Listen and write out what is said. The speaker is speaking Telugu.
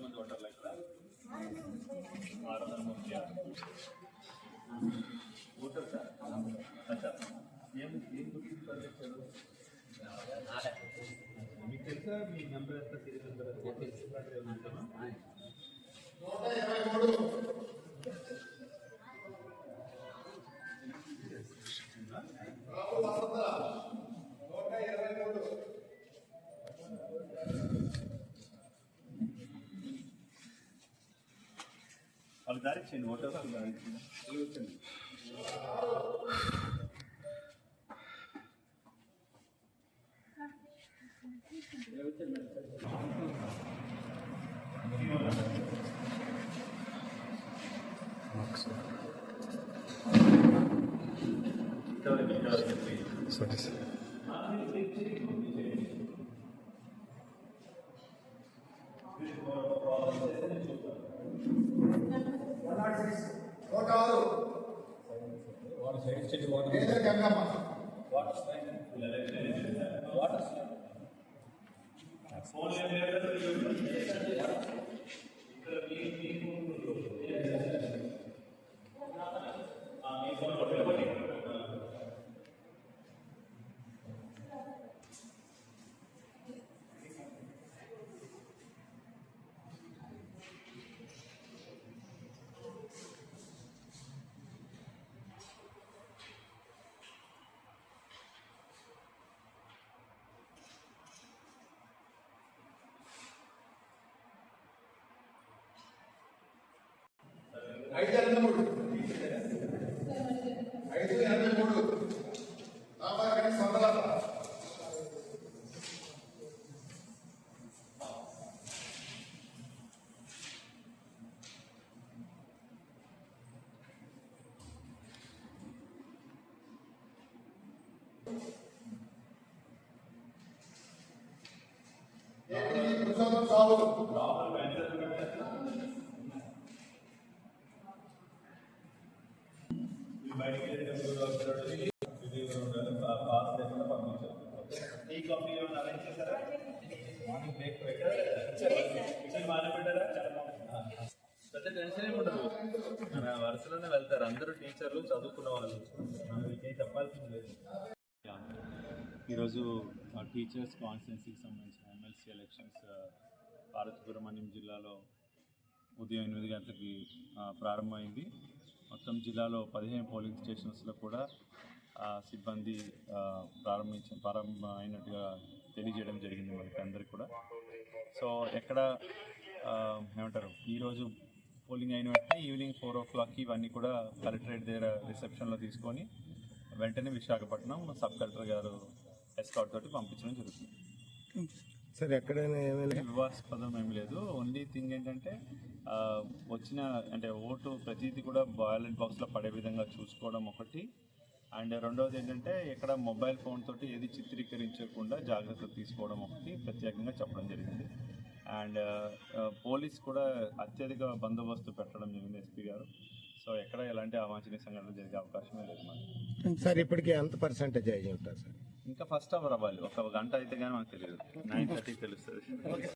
మంది ఓటర్లు ఇక్కడ 636 ఓటర్ సార్. అచ్చా ఏం గుర్తించారు మీకు తెలుసా? మీ నెంబర్ ఎంత సీరియల్ నెంబర్ వాళ్ళకి డైరెక్ట్ చేయండి. ఓటర్ వచ్చింది. సరే సార్. ఈ కాఫీ ఏమైనా అరేంజ్ చేశారా? మార్నింగ్ బ్రేక్ పెట్టారా? పెద్ద టెన్షన్ ఏమి ఉండదు. మన వరుసలోనే వెళ్తారు అందరూ. టీచర్లు చదువుకున్న వాళ్ళు, మనం ఇంకేం చెప్పాల్సింది లేదు. ఈరోజు టీచర్స్ కాన్స్టిట్యున్సీకి సంబంధించిన ఎమ్మెల్సీ ఎలక్షన్స్ పార్వతీపురం జిల్లాలో ఉదయం 8 గంటలకి ప్రారంభమైంది. మొత్తం జిల్లాలో 15 పోలింగ్ స్టేషన్స్లో కూడా సిబ్బంది ప్రారంభమైనట్టుగా తెలియజేయడం జరిగింది మనకి అందరికి కూడా. సో ఎక్కడ ఏమంటారు, ఈరోజు పోలింగ్ అయిన వెంటనే ఈవినింగ్ 4 o'clock ఇవన్నీ కూడా కలెక్టరేట్ దగ్గర రిసెప్షన్లో తీసుకొని వెంటనే విశాఖపట్నం సబ్ కలెక్టర్ గారు ఎస్కార్ట్ తోటి పంపించడం జరుగుతుంది. సరే, ఎక్కడైనా ఏమైనా వివాదాస్పదం ఏమి లేదు. ఓన్లీ థింగ్ ఏంటంటే వచ్చిన ఓటు ప్రతిదీ కూడా బ్యాలెట్ బాక్స్లో పడే విధంగా చూసుకోవడం ఒకటి. అండ్ రెండవది ఏంటంటే ఇక్కడ మొబైల్ ఫోన్ తోటి ఏది చిత్రీకరించకుండా జాగ్రత్తలు తీసుకోవడం ఒకటి ప్రత్యేకంగా చెప్పడం జరిగింది. అండ్ పోలీస్ కూడా అత్యధిక బందోబస్తు పెట్టడం జరిగింది ఎస్పీ గారు. సో ఎక్కడ ఎలాంటి అవాంఛనీయ సంఘటనలు జరిగే అవకాశమే లేదు మనకి. సార్, ఇప్పటికీ ఎంత పర్సెంటేజ్ అయ్యి ఉంటారు సార్? ఇంకా ఫస్ట్ అవర్ అవ్వాలి. 1 గంట అయితే కానీ మనకు తెలియదు. 9:30 తెలుస్తుంది.